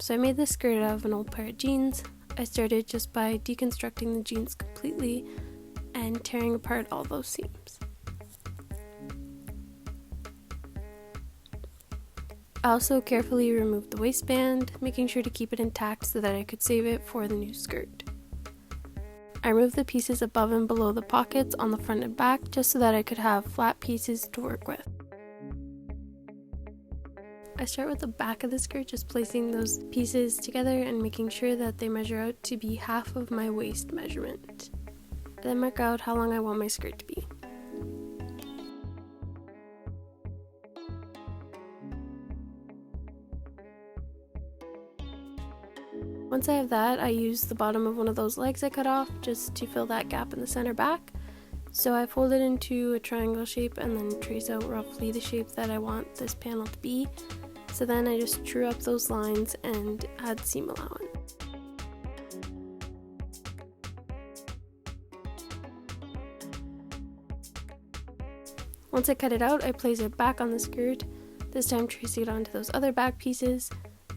So I made this skirt out of an old pair of jeans. I started just by deconstructing the jeans completely and tearing apart all those seams. I also carefully removed the waistband, making sure to keep it intact so that I could save it for the new skirt. I removed the pieces above and below the pockets on the front and back just so that I could have flat pieces to work with. I start with the back of the skirt, just placing those pieces together and making sure that they measure out to be half of my waist measurement. I then mark out how long I want my skirt to be. Once I have that, I use the bottom of one of those legs I cut off just to fill that gap in the center back. So I fold it into a triangle shape and then trace out roughly the shape that I want this panel to be. So then I just true up those lines and add seam allowance. Once I cut it out, I place it back on the skirt, this time tracing it onto those other back pieces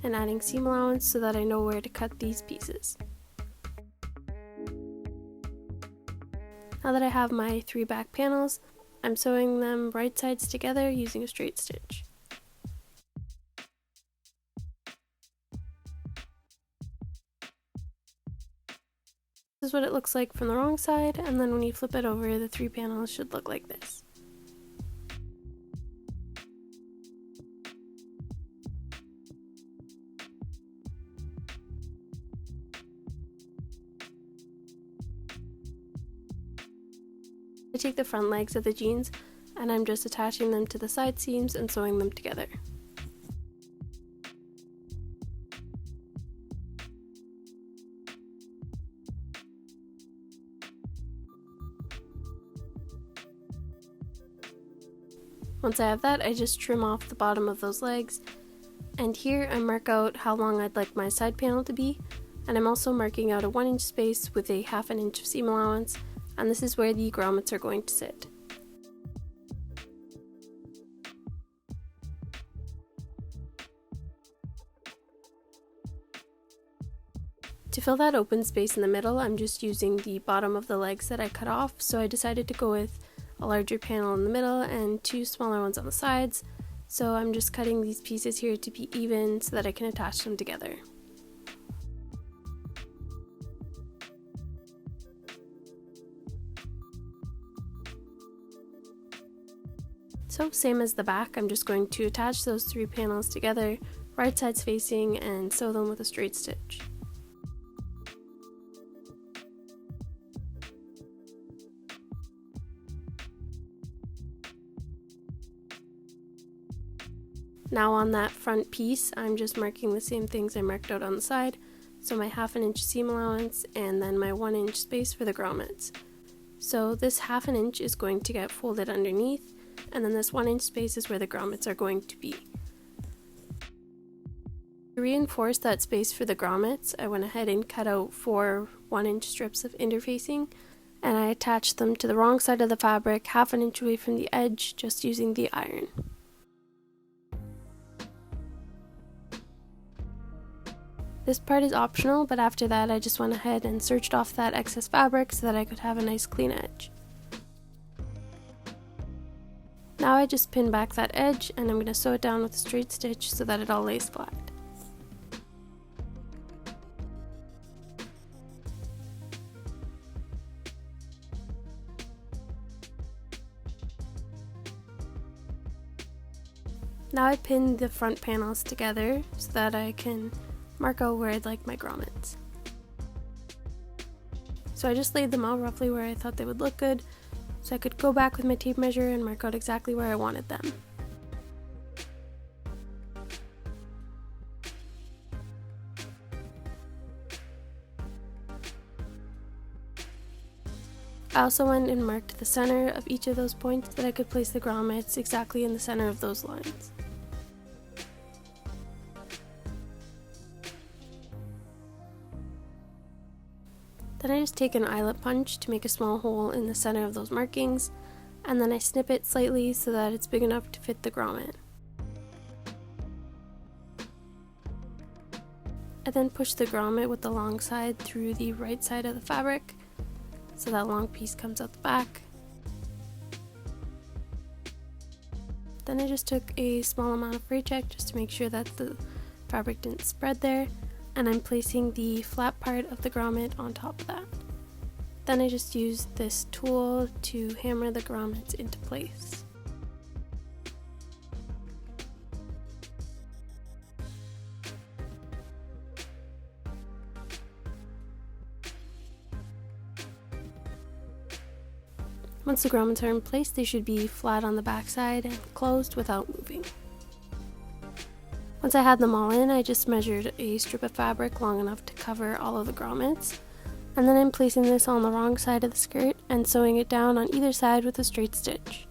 and adding seam allowance so that I know where to cut these pieces. Now that I have my 3 back panels, I'm sewing them right sides together using a straight stitch. This is what it looks like from the wrong side, and then when you flip it over, the 3 panels should look like this. I take the front legs of the jeans and I'm just attaching them to the side seams and sewing them together. Once I have that, I just trim off the bottom of those legs, and here I mark out how long I'd like my side panel to be, and I'm also marking out a 1-inch space with a 1/2 inch of seam allowance, and this is where the grommets are going to sit. To fill that open space in the middle, I'm just using the bottom of the legs that I cut off, so I decided to go with a larger panel in the middle and 2 smaller ones on the sides. So I'm just cutting these pieces here to be even so that I can attach them together. So same as the back, I'm just going to attach those 3 panels together, right sides facing, and sew them with a straight stitch. Now on that front piece, I'm just marking the same things I marked out on the side, so my 1/2 inch seam allowance and then my 1-inch space for the grommets. So this 1/2 inch is going to get folded underneath, and then this 1-inch space is where the grommets are going to be. To reinforce that space for the grommets, I went ahead and cut out 4 1-inch strips of interfacing, and I attached them to the wrong side of the fabric, 1/2 inch away from the edge, just using the iron. This part is optional, but after that I just went ahead and serged off that excess fabric so that I could have a nice clean edge. Now I just pin back that edge and I'm going to sew it down with a straight stitch so that it all lays flat. Now I pinned the front panels together so that I can mark out where I'd like my grommets. So I just laid them out roughly where I thought they would look good, so I could go back with my tape measure and mark out exactly where I wanted them. I also went and marked the center of each of those points so that I could place the grommets exactly in the center of those lines. Then I just take an eyelet punch to make a small hole in the center of those markings, and then I snip it slightly so that it's big enough to fit the grommet. I then push the grommet with the long side through the right side of the fabric, so that long piece comes out the back. Then I just took a small amount of fray check just to make sure that the fabric didn't spread there, and I'm placing the flat part of the grommet on top of that. Then I just used this tool to hammer the grommets into place. Once the grommets are in place, they should be flat on the back side and closed without moving. Once I had them all in, I just measured a strip of fabric long enough to cover all of the grommets, and then I'm placing this on the wrong side of the skirt and sewing it down on either side with a straight stitch.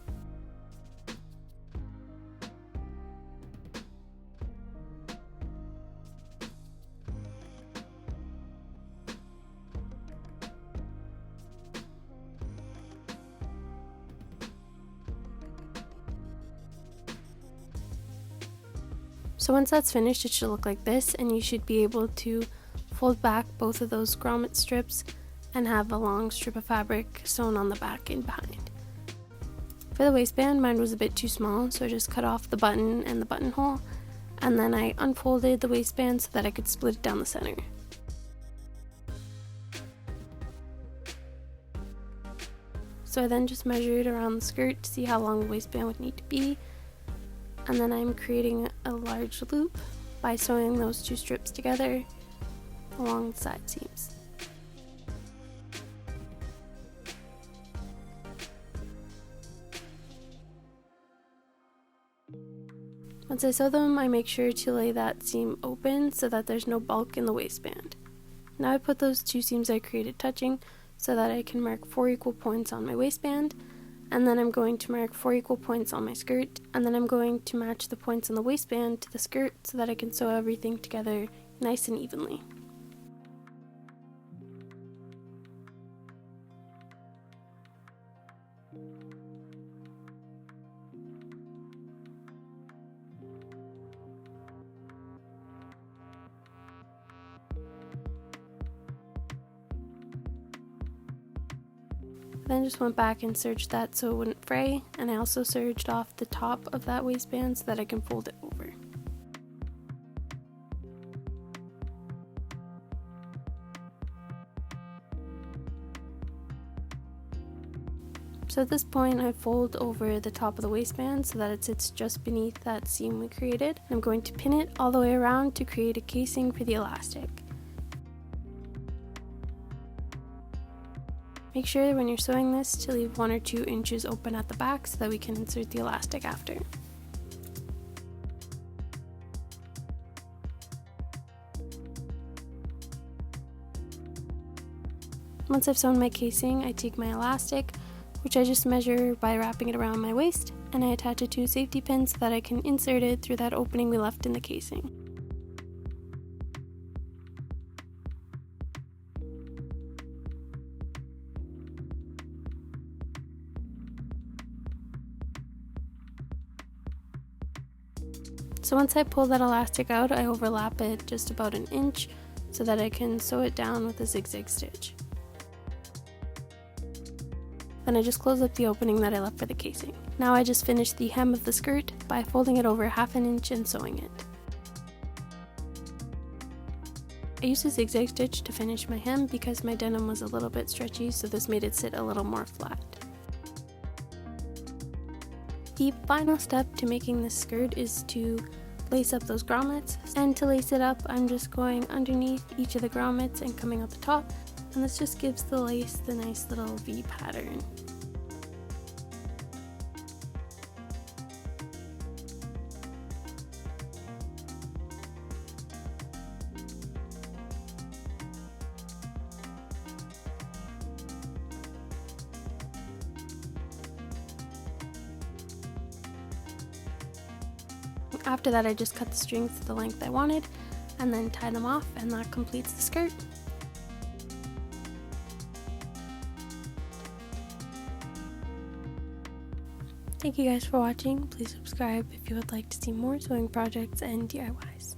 So once that's finished, it should look like this, and you should be able to fold back both of those grommet strips and have a long strip of fabric sewn on the back and behind. For the waistband, mine was a bit too small, so I just cut off the button and the buttonhole, and then I unfolded the waistband so that I could split it down the center. So I then just measured around the skirt to see how long the waistband would need to be, and then I'm creating a large loop by sewing those two strips together along the side seams. Once I sew them, I make sure to lay that seam open so that there's no bulk in the waistband. Now I put those two seams I created touching so that I can mark 4 equal points on my waistband, and then I'm going to mark 4 equal points on my skirt, and then I'm going to match the points on the waistband to the skirt so that I can sew everything together nice and evenly. Then just went back and serged that so it wouldn't fray, and I also serged off the top of that waistband so that I can fold it over. So at this point I fold over the top of the waistband so that it sits just beneath that seam we created. I'm going to pin it all the way around to create a casing for the elastic. Make sure when you're sewing this to leave 1 or 2 inches open at the back so that we can insert the elastic after. Once I've sewn my casing, I take my elastic, which I just measure by wrapping it around my waist, and I attach it to a safety pin so that I can insert it through that opening we left in the casing. So once I pull that elastic out, I overlap it just about 1 inch so that I can sew it down with a zigzag stitch. Then I just close up the opening that I left for the casing. Now I just finished the hem of the skirt by folding it over 1/2 inch and sewing it. I used a zigzag stitch to finish my hem because my denim was a little bit stretchy, so this made it sit a little more flat. The final step to making this skirt is to lace up those grommets, and to lace it up I'm just going underneath each of the grommets and coming out the top, and this just gives the lace the nice little V pattern. After that I just cut the strings to the length I wanted and then tie them off, and that completes the skirt. Thank you guys for watching. Please subscribe if you would like to see more sewing projects and DIYs.